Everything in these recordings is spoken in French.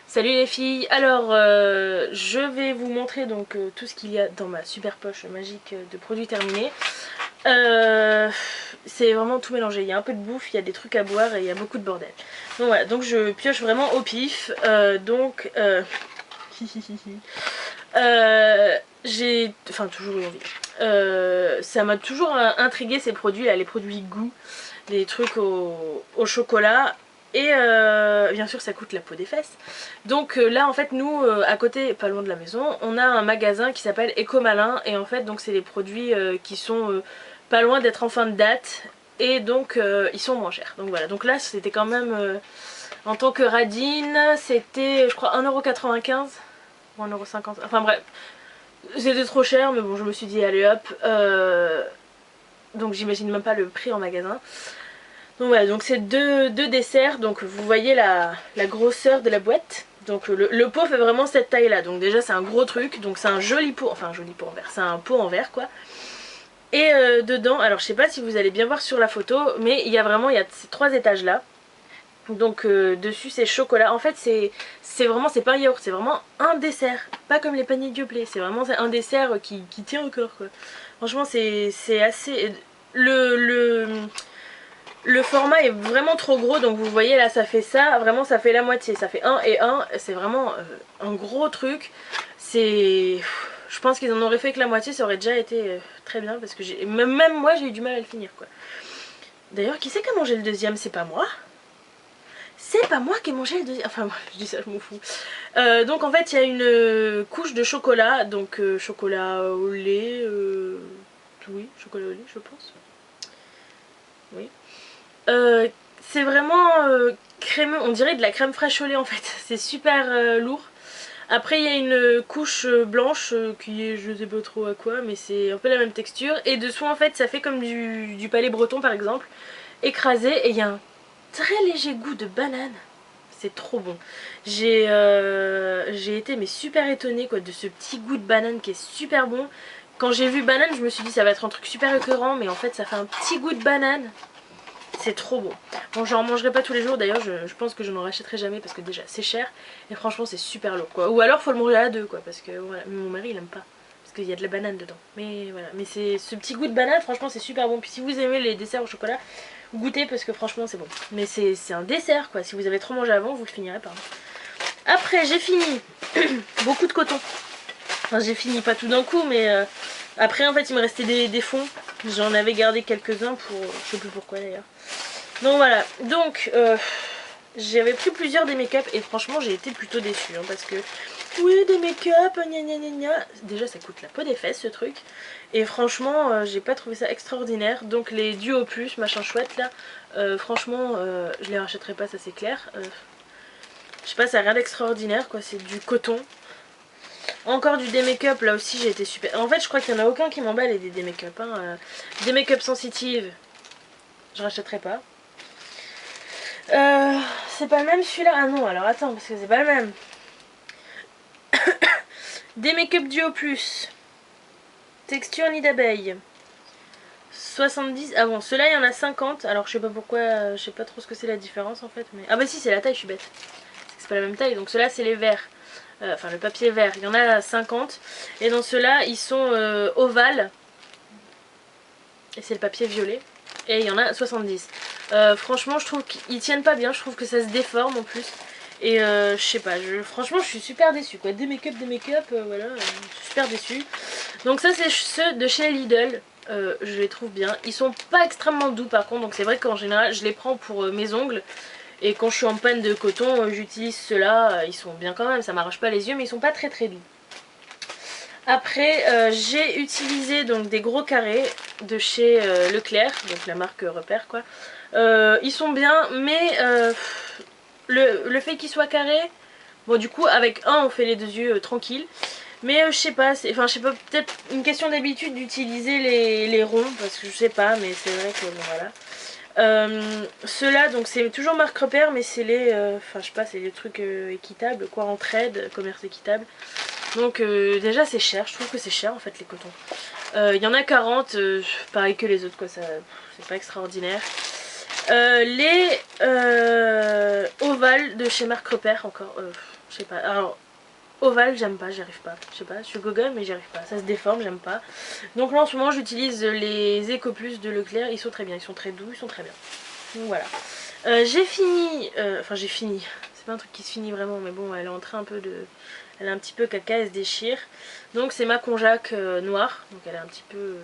Salut les filles, alors je vais vous montrer donc tout ce qu'il y a dans ma super poche magique de produits terminés. C'est vraiment tout mélangé, il y a un peu de bouffe, il y a des trucs à boire et il y a beaucoup de bordel. Donc voilà, donc je pioche vraiment au pif, j'ai toujours eu envie. Ça m'a toujours intrigué ces produits là, les produits goût, les trucs au chocolat. Et bien sûr ça coûte la peau des fesses. Donc là en fait nous à côté, pas loin de la maison, on a un magasin qui s'appelle Eco Malin. Et en fait donc c'est des produits qui sont pas loin d'être en fin de date. Et donc ils sont moins chers. Donc voilà, donc là c'était quand même en tant que radine, c'était je crois 1,95 € ou 1,50 €. Enfin bref, c'était trop cher mais bon je me suis dit allez hop. Donc j'imagine même pas le prix en magasin. Donc voilà, donc c'est deux desserts, donc vous voyez la grosseur de la boîte. Donc le pot fait vraiment cette taille là, donc déjà c'est un gros truc, donc c'est un joli pot, enfin un joli pot en verre, c'est un pot en verre quoi. Et dedans, alors je sais pas si vous allez bien voir sur la photo, mais il y a ces trois étages là. Donc dessus c'est chocolat, en fait c'est vraiment, c'est pas un yaourt, c'est vraiment un dessert, pas comme les paniers Dioplay, c'est vraiment un dessert qui tient au corps quoi. Franchement c'est assez... Le format est vraiment trop gros, donc vous voyez là ça fait ça, vraiment ça fait la moitié, ça fait 1 et 1, c'est vraiment un gros truc. C'est... Je pense qu'ils en auraient fait que la moitié, ça aurait déjà été très bien, parce que même moi j'ai eu du mal à le finir quoi. D'ailleurs qui c'est qui a mangé le deuxième? C'est pas moi. C'est pas moi qui ai mangé le deuxième, enfin je dis ça je m'en fous. Donc en fait il y a une couche de chocolat, donc chocolat au lait, oui chocolat au lait je pense. Oui. C'est vraiment crémeux, on dirait de la crème fraîche au lait en fait, c'est super lourd. Après il y a une couche blanche qui est je sais pas trop à quoi, mais c'est un peu la même texture. Et dessous en fait ça fait comme du palais breton par exemple, écrasé, et il y a un très léger goût de banane. C'est trop bon. J'ai été mais super étonnée quoi, de ce petit goût de banane qui est super bon. Quand j'ai vu banane je me suis dit ça va être un truc super écœurant, mais en fait ça fait un petit goût de banane. C'est trop bon. Bon, j'en mangerai pas tous les jours, d'ailleurs je pense que je n'en rachèterai jamais parce que déjà c'est cher et franchement c'est super lourd quoi. Ou alors faut le manger à deux quoi, parce que voilà, mais mon mari il aime pas parce qu'il y a de la banane dedans. Mais voilà, mais c'est ce petit goût de banane, franchement c'est super bon. Puis si vous aimez les desserts au chocolat, goûtez parce que franchement c'est bon. Mais c'est un dessert quoi, si vous avez trop mangé avant vous le finirez pas. Après j'ai fini beaucoup de coton. Enfin j'ai fini pas tout d'un coup, mais après en fait il me restait des fonds. J'en avais gardé quelques-uns pour... je sais plus pourquoi d'ailleurs. Donc voilà, donc j'avais pris plusieurs des make-up et franchement j'ai été plutôt déçue hein, parce que oui des make-up, gna gna gna gna. Déjà ça coûte la peau des fesses ce truc. Et franchement j'ai pas trouvé ça extraordinaire. Donc les Duo Plus machin chouette là, franchement je les rachèterai pas, ça c'est clair. Je sais pas, ça a rien d'extraordinaire quoi, c'est du coton. Encore du make-up, là aussi j'ai été super... En fait je crois qu'il y en a aucun qui m'emballe et des make-up hein. Des make-up sensitives, je rachèterai pas. C'est pas le même celui-là. Ah non, alors attends, parce que c'est pas le même. Des make-up Duo Plus. Texture nid d'abeille. 70. Ah bon, ceux-là il y en a 50. Alors je sais pas pourquoi, je sais pas trop ce que c'est la différence en fait. Mais... ah bah si, c'est la taille, je suis bête. C'est pas la même taille. Donc ceux-là c'est les verts. Enfin le papier vert. Il y en a 50. Et dans ceux-là ils sont ovales. Et c'est le papier violet. Et il y en a 70. Franchement je trouve qu'ils tiennent pas bien, je trouve que ça se déforme en plus. Et je sais pas, franchement je suis super déçue quoi. Des make-up, voilà, je suis super déçue. Donc ça c'est ceux de chez Lidl, je les trouve bien. Ils sont pas extrêmement doux par contre, donc c'est vrai qu'en général je les prends pour mes ongles. Et quand je suis en panne de coton, j'utilise ceux-là, ils sont bien quand même, ça m'arrache pas les yeux, mais ils sont pas très très doux. Après j'ai utilisé donc des gros carrés de chez Leclerc, donc la marque Repère quoi. Ils sont bien, mais le fait qu'ils soient carrés, bon du coup avec un on fait les deux yeux tranquilles. Mais je sais pas, enfin je sais pas, peut-être une question d'habitude d'utiliser les ronds, parce que je sais pas, mais c'est vrai que bon voilà. Ceux-là donc c'est toujours marque Repère, mais c'est les, enfin je sais pas, c'est les trucs équitables quoi, en trade, commerce équitable. Donc déjà c'est cher, je trouve que c'est cher en fait les cotons. Il y en a 40, pareil que les autres quoi, ça c'est pas extraordinaire. Les ovales de chez Marc Repère encore. Je sais pas. Alors ovale j'aime pas, j'y arrive pas. Je sais pas, je suis Google mais j'y arrive pas. Ça se déforme, j'aime pas. Donc là en ce moment j'utilise les Eco Plus de Leclerc. Ils sont très bien, ils sont très doux, ils sont très bien. Donc voilà. J'ai fini. Enfin j'ai fini. C'est pas un truc qui se finit vraiment, mais bon, elle est en train un peu de. Elle est un petit peu caca, elle se déchire. Donc c'est ma Konjac noire. Donc elle est un petit peu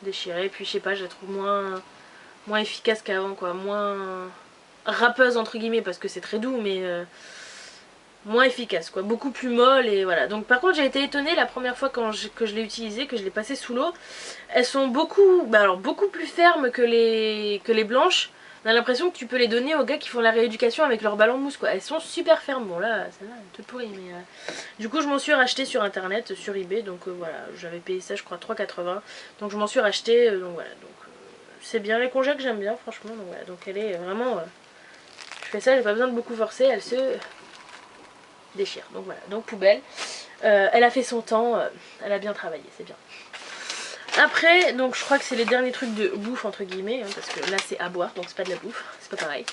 déchirée. Puis je sais pas, je la trouve moins efficace qu'avant quoi. Moins râpeuse entre guillemets parce que c'est très doux mais moins efficace quoi. Beaucoup plus molle et voilà. Donc par contre j'ai été étonnée la première fois que je l'ai utilisée, que je l'ai passée sous l'eau. Elles sont beaucoup plus fermes que les blanches. On a l'impression que tu peux les donner aux gars qui font la rééducation avec leur ballon de mousse quoi. Elles sont super fermes. Bon là, celle-là elle est toute pourrie mais du coup je m'en suis racheté sur internet, sur eBay. Donc voilà, j'avais payé ça je crois 3,80. Donc je m'en suis racheté. Donc voilà, donc c'est bien les congés que j'aime bien franchement. Donc voilà, donc elle est vraiment... je fais ça, j'ai pas besoin de beaucoup forcer, elle se déchire. Donc voilà, donc poubelle. Elle a fait son temps, elle a bien travaillé, c'est bien. Après, donc je crois que c'est les derniers trucs de bouffe entre guillemets, hein, parce que là c'est à boire, donc c'est pas de la bouffe, c'est pas pareil.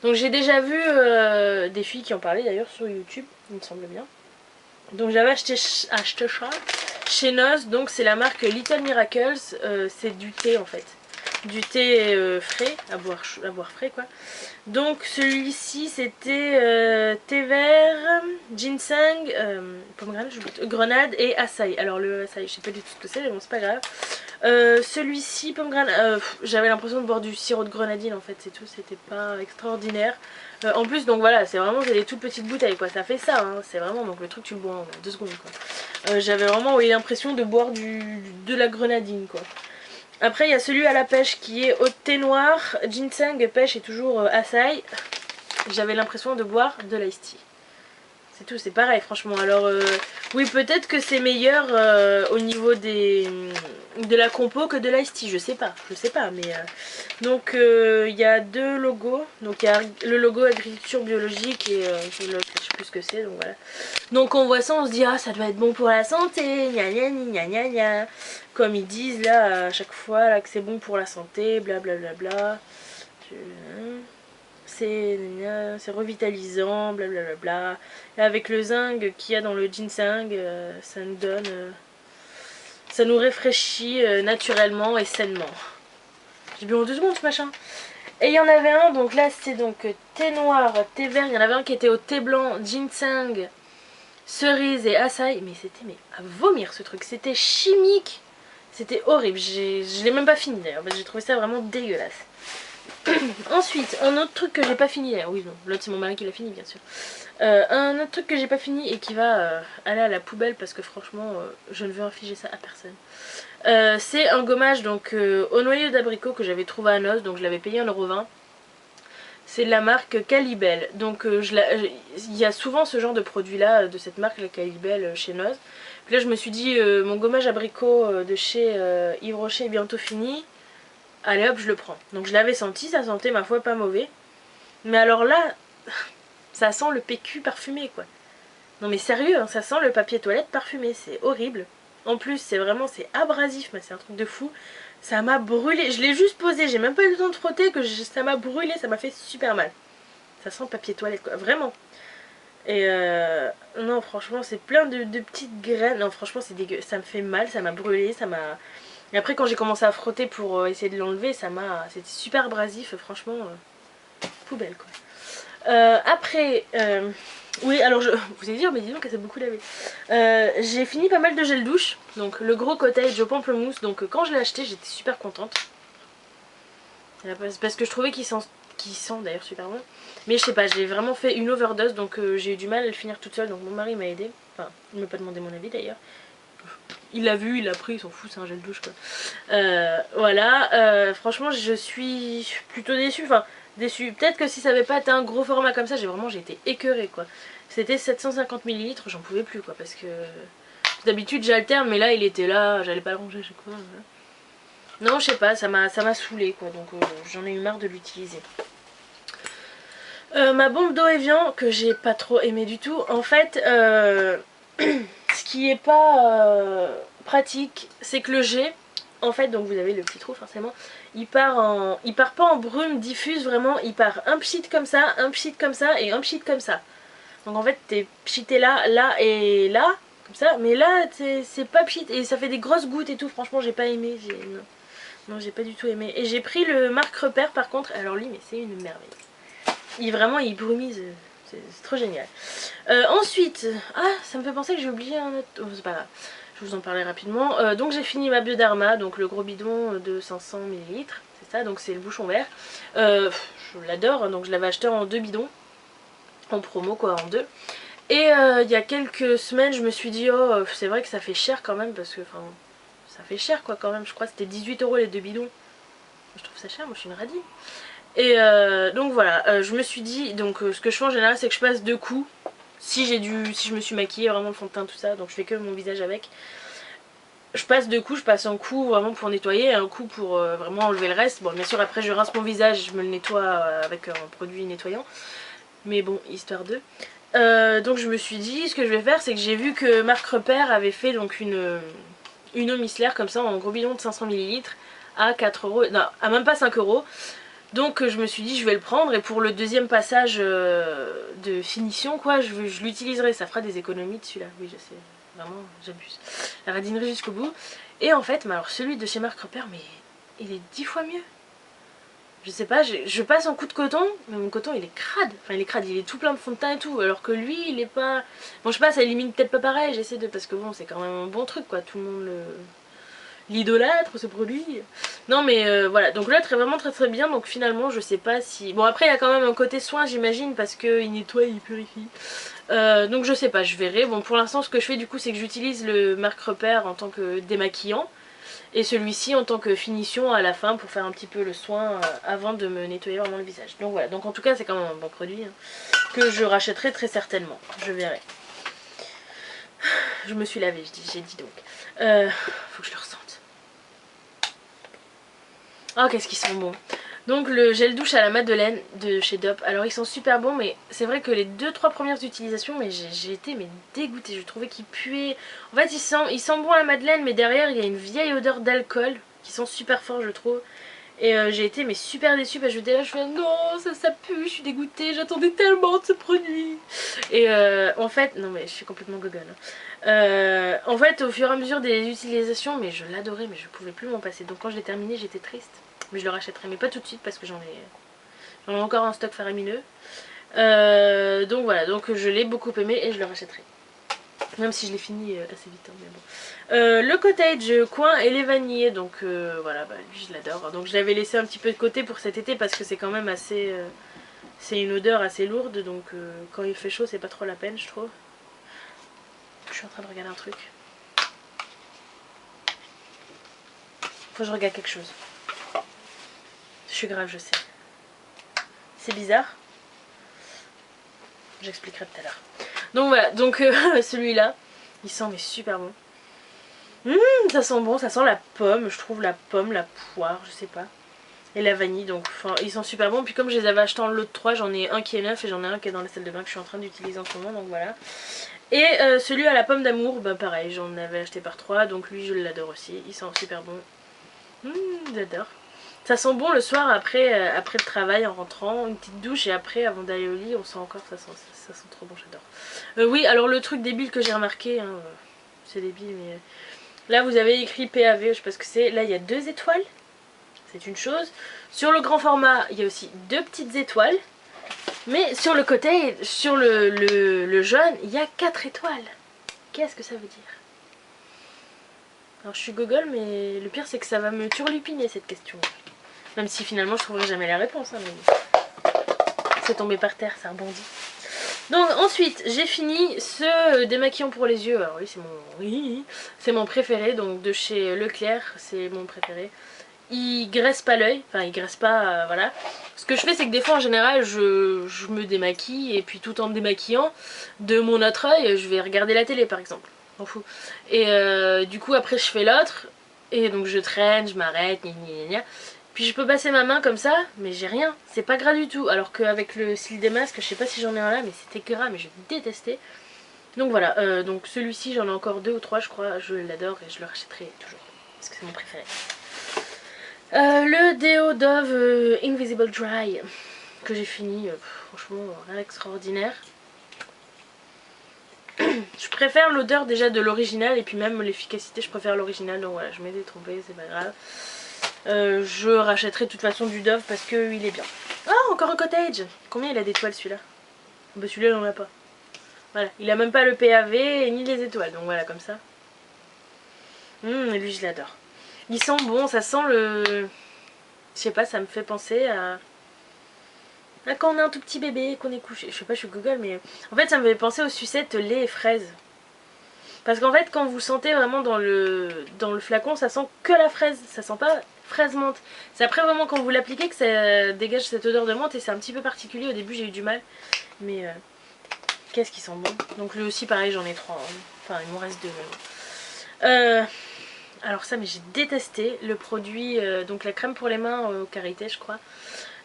Donc j'ai déjà vu des filles qui en parlaient d'ailleurs sur YouTube, il me semble bien. Donc j'avais acheté ça chez Noz, donc c'est la marque Little Miracles, c'est du thé en fait. Du thé frais, à boire frais quoi. Donc celui-ci c'était thé vert, ginseng, pomegranate, grenade et açaï. Alors le açaï je sais pas du tout ce que c'est mais bon c'est pas grave. Celui-ci pomegranate, j'avais l'impression de boire du sirop de grenadine en fait, c'est tout, c'était pas extraordinaire. En plus donc voilà, c'est vraiment des toutes petites bouteilles quoi, ça fait ça, hein, c'est vraiment donc le truc tu le bois en 2 secondes quoi. J'avais vraiment l'impression de boire de la grenadine quoi. Après il y a celui à la pêche qui est au thé noir, ginseng, pêche et toujours açaï. J'avais l'impression de boire de l'ice tea. C'est tout, c'est pareil franchement. Alors oui peut-être que c'est meilleur au niveau de la compo que de l'ice tea, je sais pas mais donc il y a 2 logos. Donc il y a le logo agriculture biologique et je sais plus ce que c'est donc voilà. Donc on voit ça, on se dit ah ça doit être bon pour la santé, gna gna gna gna gna, comme ils disent là à chaque fois là que c'est bon pour la santé, blablabla. Bla bla bla. C'est revitalisant, blablabla. Et avec le zinc qu'il y a dans le ginseng, ça nous donne... ça nous rafraîchit naturellement et sainement. J'ai bu en 2 secondes ce machin. Et il y en avait un, donc là c'est donc thé noir, thé vert, il y en avait un qui était au thé blanc, ginseng, cerise et açaï. Mais c'était à vomir ce truc, c'était chimique. C'était horrible, je l'ai même pas fini d'ailleurs, j'ai trouvé ça vraiment dégueulasse. Ensuite, un autre truc que j'ai pas fini, oui non, l'autre c'est mon mari qui l'a fini bien sûr. Un autre truc que j'ai pas fini et qui va aller à la poubelle parce que franchement je ne veux infliger ça à personne. C'est un gommage donc au noyau d'abricot que j'avais trouvé à Noz, donc je l'avais payé 1,20 €. C'est de la marque Calibel. Donc il y a souvent ce genre de produit là, de cette marque la Calibel chez Noz. Puis là je me suis dit mon gommage abricot de chez Yves Rocher est bientôt fini. Allez hop je le prends. Donc je l'avais senti, ça sentait ma foi pas mauvais. Mais alors là, ça sent le PQ parfumé quoi. Non mais sérieux, hein, ça sent le papier toilette parfumé, c'est horrible. En plus c'est abrasif, mais c'est un truc de fou. Ça m'a brûlé, je l'ai juste posé, j'ai même pas eu le temps de frotter, ça m'a brûlé, ça m'a fait super mal. Ça sent le papier toilette quoi, vraiment. Et non franchement c'est plein de petites graines, non franchement c'est dégueu, ça me fait mal, ça m'a brûlé, ça m'a... Et après quand j'ai commencé à frotter pour essayer de l'enlever, c'était super abrasif, franchement, poubelle quoi. Après, oui alors vous allez dire mais dis donc qu'elle s'est beaucoup lavé. J'ai fini pas mal de gel douche, donc le gros cottage au pamplemousse, donc quand je l'ai acheté j'étais super contente. Parce que je trouvais qu'il sent d'ailleurs super bon. Mais je sais pas, j'ai vraiment fait une overdose, donc j'ai eu du mal à le finir toute seule, donc mon mari m'a aidé. Enfin, il m'a pas demandé mon avis d'ailleurs. Il l'a vu, il l'a pris, il s'en fout, c'est un gel douche quoi. Voilà, franchement je suis plutôt déçue, enfin déçue. Peut-être que si ça avait pas été un gros format comme ça, j'ai été écœurée quoi. C'était 750 ml, j'en pouvais plus quoi, parce que d'habitude j'alterne, mais là il était là, j'allais pas le ranger à chaque fois. Voilà. Non je sais pas, ça m'a saoulé quoi, donc j'en ai eu marre de l'utiliser. Ma bombe d'eau Evian que j'ai pas trop aimé du tout, en fait ce qui est pas pratique c'est que le jet en fait, donc vous avez le petit trou forcément, il part pas en brume diffuse vraiment, il part un pchit comme ça, un pchit comme ça et un pchit comme ça. Donc en fait t'es pchité là, là et là, comme ça, mais là c'est pas pchit et ça fait des grosses gouttes et tout, franchement j'ai pas aimé, non j'ai pas du tout aimé. Et j'ai pris le Marc Repère par contre, alors lui mais c'est une merveille. Vraiment il brumise, c'est trop génial. Ensuite, ça me fait penser que j'ai oublié un autre, oh, c'est pas grave. Je vous en parlerai rapidement. Donc j'ai fini ma Bioderma, donc le gros bidon de 500 ml, c'est ça, donc c'est le bouchon vert. Je l'adore, donc je l'avais acheté en 2 bidons, en promo quoi, en 2. Et il y a quelques semaines je me suis dit, oh c'est vrai que ça fait cher quand même, parce que enfin ça fait cher quoi quand même, je crois que c'était 18 € les 2 bidons. Je trouve ça cher, moi je suis une radine. Et donc voilà, je me suis dit, donc ce que je fais en général c'est que je passe 2 coups. Si je me suis maquillée, vraiment le fond de teint tout ça, donc je fais que mon visage avec. Je passe 2 coups, je passe un coup vraiment pour nettoyer et un coup pour vraiment enlever le reste. Bon bien sûr après je rince mon visage, je me le nettoie avec un produit nettoyant. Mais bon, histoire de. Donc je me suis dit, ce que je vais faire c'est que j'ai vu que Marc Repère avait fait donc une eau micellaire comme ça en gros bidon de 500 ml à 4 €, non à même pas 5 €. Donc je me suis dit je vais le prendre et pour le deuxième passage de finition quoi, je l'utiliserai, ça fera des économies de celui-là. Oui je sais, vraiment j'abuse. La radinerie jusqu'au bout. Et en fait, mais alors celui de chez Marc Repère, mais il est 10 fois mieux. Je sais pas, je passe en coup de coton, mais mon coton il est crade. Enfin il est crade, il est tout plein de fond de teint et tout, alors que lui il est pas... Bon je sais pas, ça élimine peut-être pas pareil, j'essaie de... Parce que bon c'est quand même un bon truc quoi, tout le monde l'idolâtre ce produit. Non mais voilà, donc l'autre est vraiment très très bien, donc finalement je sais pas si... Bon après il y a quand même un côté soin j'imagine parce qu'il nettoie, il purifie. Donc je sais pas, je verrai. Bon pour l'instant ce que je fais du coup c'est que j'utilise le Marc Repère en tant que démaquillant. Et celui-ci en tant que finition à la fin pour faire un petit peu le soin avant de me nettoyer vraiment le visage. Donc voilà, donc en tout cas c'est quand même un bon produit hein, que je rachèterai très certainement, je verrai. Je me suis lavée, j'ai dit donc. Faut que je le ressente. Oh qu'est-ce qu'ils sont bons. Donc le gel douche à la madeleine de chez Dop. Alors ils sont super bons mais c'est vrai que les 2-3 premières utilisations mais j'ai été dégoûtée. Je trouvais qu'ils puaient. En fait ils sentent bon à la madeleine mais derrière il y a une vieille odeur d'alcool qui sent super fort je trouve. Et j'ai été super déçue parce que j'étais là, je fais non ça pue, je suis dégoûtée, j'attendais tellement de ce produit. Et en fait, non mais je suis complètement gogole. En fait au fur et à mesure des utilisations, mais je l'adorais mais je pouvais plus m'en passer. Donc quand je l'ai terminé j'étais triste. Mais je le rachèterai, mais pas tout de suite parce que j'en ai encore un stock faramineux. Donc voilà, donc je l'ai beaucoup aimé et je le rachèterai. Même si je l'ai fini assez vite, hein, mais bon. Le cottage coin et les vanillés, donc voilà, bah, lui je l'adore. Donc je l'avais laissé un petit peu de côté pour cet été parce que c'est quand même assez... c'est une odeur assez lourde, donc quand il fait chaud c'est pas trop la peine je trouve. Je suis en train de regarder un truc. Faut que je regarde quelque chose. Je suis grave, je sais. C'est bizarre. J'expliquerai tout à l'heure. Donc voilà, donc celui-là, il sent mais super bon. Ça sent bon, ça sent la pomme, je trouve la pomme, la poire, je sais pas. Et la vanille, donc enfin, ils sont super bons. Puis comme je les avais achetés en lot de 3, j'en ai un qui est neuf et j'en ai un qui est dans la salle de bain que je suis en train d'utiliser en ce moment, donc voilà. Et celui à la pomme d'amour, bah pareil, j'en avais acheté par 3, donc lui je l'adore aussi, il sent super bon. J'adore. Ça sent bon le soir après le travail en rentrant, une petite douche et après avant d'aller au lit on sent encore, ça sent trop bon, j'adore. Oui alors le truc débile que j'ai remarqué, hein, c'est débile mais là vous avez écrit PAV, je sais pas ce que c'est, là il y a 2 étoiles, c'est une chose. Sur le grand format il y a aussi 2 petites étoiles, mais sur le côté, sur le jaune il y a 4 étoiles. Qu'est-ce que ça veut dire? Alors je suis gogole mais le pire c'est que ça va me turlupiner cette question. Même si finalement je trouverai jamais la réponse. Hein, mais... c'est tombé par terre, ça rebondit. Donc ensuite j'ai fini ce démaquillant pour les yeux. Alors oui c'est mon préféré. Donc de chez Leclerc, c'est mon préféré. Il graisse pas l'œil, enfin il graisse pas, voilà. Ce que je fais c'est que des fois en général je me démaquille et puis tout en me démaquillant, de mon autre œil je vais regarder la télé par exemple. M'en fous. Et du coup après je fais l'autre et donc je traîne, je m'arrête, puis je peux passer ma main comme ça, mais j'ai rien, c'est pas gras du tout. Alors qu'avec le cil des masques, je sais pas si j'en ai un là, mais c'était gras, mais je détestais. Donc voilà, donc celui-ci j'en ai encore 2 ou 3 je crois, je l'adore et je le rachèterai toujours. parce que c'est mon préféré. Le déo Dove Invisible Dry que j'ai fini, franchement rien d'extraordinaire. Je préfère l'odeur déjà de l'original et puis même l'efficacité, je préfère l'original, donc voilà, je m'étais trompée, c'est pas grave. Je rachèterai de toute façon du Dove parce qu'il est bien. Oh, encore un cottage. Combien il a d'étoiles celui-là? Bah celui-là il en a pas. Voilà, il a même pas le PAV ni les étoiles, donc voilà, comme ça. Lui je l'adore. Il sent bon, ça sent le... Je sais pas, ça me fait penser à quand on a un tout petit bébé, qu'on est couché. Je sais pas, je suis Google, mais... En fait, ça me fait penser aux sucettes lait et fraises. Parce qu'en fait, quand vous sentez vraiment dans le flacon, ça sent que la fraise. Ça sent pas fraise menthe. C'est après vraiment quand vous l'appliquez que ça dégage cette odeur de menthe et c'est un petit peu particulier. Au début, j'ai eu du mal. Mais qu'est-ce qu'ils sont bons. Donc lui aussi, pareil, j'en ai 3. Hein. Enfin, il m'en reste 2. Alors ça, mais j'ai détesté le produit, donc la crème pour les mains au karité, je crois,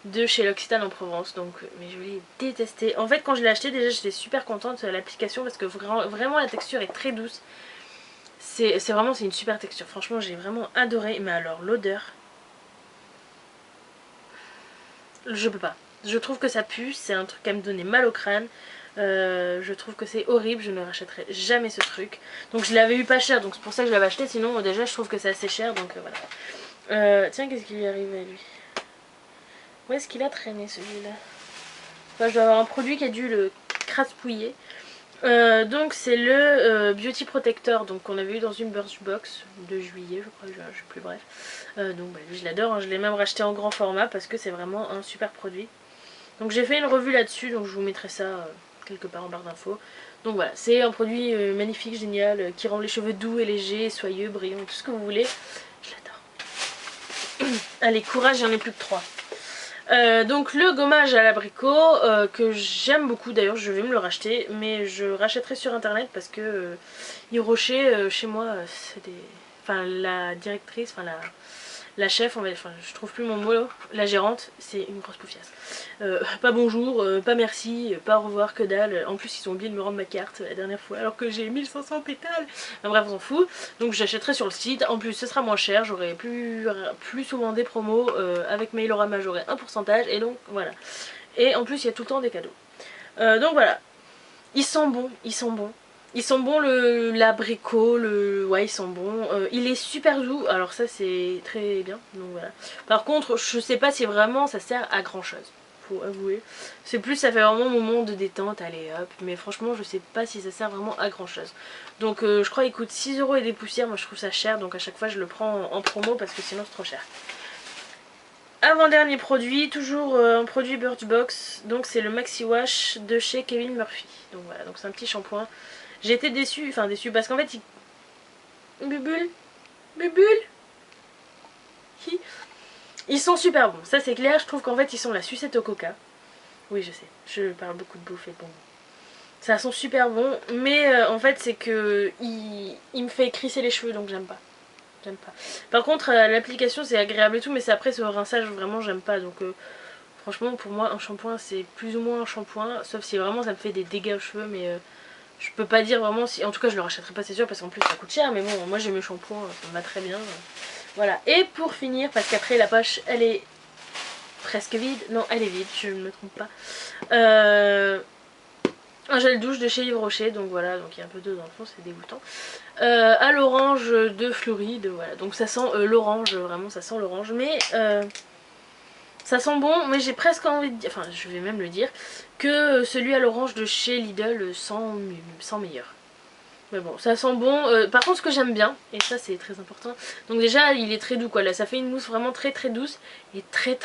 de chez L'Occitane en Provence. Donc, mais je l'ai détesté. En fait, quand je l'ai acheté, déjà, j'étais super contente de l'application parce que vraiment la texture est très douce. C'est vraiment, c'est une super texture. Franchement, j'ai vraiment adoré. Mais alors, l'odeur, je peux pas. Je trouve que ça pue, c'est un truc à me donner mal au crâne. Je trouve que c'est horrible, je ne rachèterai jamais ce truc. Donc je l'avais eu pas cher, donc c'est pour ça que je l'avais acheté. Sinon déjà je trouve que c'est assez cher, donc voilà. Tiens, qu'est-ce qui lui arrive à lui? Où est-ce qu'il a traîné celui-là? Enfin, je dois avoir un produit qui a dû le craspouiller. Donc c'est le Beauty Protector, donc qu'on avait eu dans une Birchbox de juillet, je crois, je sais plus, bref. Donc bah, lui je l'adore, hein. Je l'ai même racheté en grand format parce que c'est vraiment un super produit. Donc j'ai fait une revue là-dessus, donc je vous mettrai ça quelque part en barre d'infos. Donc voilà, c'est un produit magnifique, génial, qui rend les cheveux doux et légers, soyeux, brillants, tout ce que vous voulez. Je l'adore. Allez, courage, j'en ai plus que 3. Donc le gommage à l'abricot, que j'aime beaucoup, d'ailleurs je vais me le racheter, mais je rachèterai sur internet parce que Hirocher, chez moi, c'est des... Enfin la directrice, enfin la chef, enfin je trouve plus mon mot, la gérante, c'est une grosse poufiasse. Pas bonjour, pas merci, pas au revoir, que dalle. En plus ils ont oublié de me rendre ma carte la dernière fois alors que j'ai 1500 pétales. Enfin, bref, on s'en fout. Donc j'achèterai sur le site. En plus ce sera moins cher, j'aurai plus souvent des promos. Avec Mailorama j'aurai un pourcentage et donc voilà. Et en plus il y a tout le temps des cadeaux. Donc voilà. Ils sont bons, ils sont bons. Ils sont bons, l'abricot, ouais ils sont bons. Il est super doux, alors ça c'est très bien, donc voilà. Par contre je sais pas si vraiment ça sert à grand chose, faut avouer. C'est plus, ça fait vraiment moment de détente, allez hop, mais franchement je sais pas si ça sert vraiment à grand chose. Donc je crois qu'il coûte 6 € et des poussières, moi je trouve ça cher, donc à chaque fois je le prends en promo parce que sinon c'est trop cher. Avant-dernier produit, toujours un produit Birchbox, donc c'est le Maxi Wash de chez Kevin Murphy. Donc voilà, donc c'est un petit shampoing. J'ai été déçue, enfin déçue parce qu'en fait Bubule, ils sont super bons, ça c'est clair, je trouve qu'en fait ils sont la sucette au coca. Oui je sais, je parle beaucoup de bouffe et bon. Ça sont super bons, mais en fait c'est que il me fait crisser les cheveux donc j'aime pas. J'aime pas. Par contre l'application c'est agréable et tout, mais c'est après ce rinçage vraiment j'aime pas, donc franchement pour moi un shampoing c'est plus ou moins un shampoing, sauf si vraiment ça me fait des dégâts aux cheveux, mais je peux pas dire vraiment si... En tout cas je le rachèterai pas c'est sûr parce qu'en plus ça coûte cher, mais bon moi j'ai mes shampoings, ça me va très bien. Voilà, et pour finir, parce qu'après la poche elle est presque vide, non elle est vide, je ne me trompe pas. Un gel douche de chez Yves Rocher, donc voilà, donc il y a un peu d'eau dans le fond, c'est dégoûtant. À l'orange de Floride, voilà, donc ça sent l'orange, vraiment ça sent l'orange, mais ça sent bon, mais j'ai presque envie de dire, enfin je vais même le dire, que celui à l'orange de chez Lidl sent meilleur. Mais bon, ça sent bon. Par contre, ce que j'aime bien, et ça c'est très important, donc déjà il est très doux quoi, là ça fait une mousse vraiment très douce et très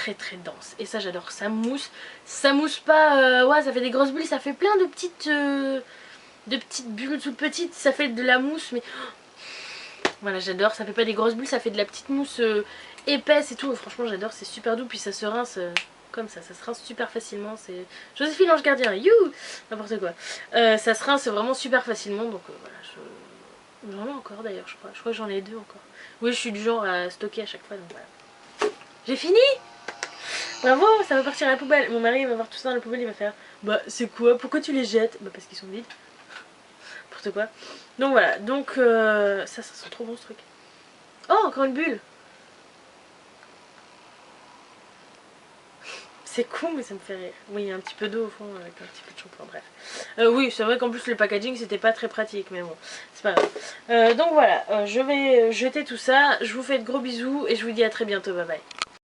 dense. Et ça j'adore, ça mousse pas, ouais ça fait des grosses bulles, ça fait plein de petites bulles toutes petites, ça fait de la mousse, mais voilà j'adore, ça fait pas des grosses bulles, ça fait de la petite mousse épaisse et tout, franchement j'adore, c'est super doux, puis ça se rince... comme ça se rince super facilement, c'est Joséphine l'ange gardien, you, n'importe quoi. Ça se rince vraiment super facilement, donc voilà, j'en ai encore d'ailleurs je crois que j'en ai 2 encore. Oui je suis du genre à stocker à chaque fois, donc voilà. J'ai fini. Bravo, ça va partir à la poubelle. Mon mari il va voir tout ça dans la poubelle, il va faire bah c'est quoi, pourquoi tu les jettes? Bah parce qu'ils sont vides. N'importe quoi. Donc voilà, donc ça sent trop bon ce truc. Oh, encore une bulle. C'est con mais ça me fait rire. Oui, il y a un petit peu d'eau au fond avec un petit peu de shampoing, bref. Oui, c'est vrai qu'en plus le packaging c'était pas très pratique, mais bon, c'est pas grave. Donc voilà, je vais jeter tout ça. Je vous fais de gros bisous et je vous dis à très bientôt, bye bye.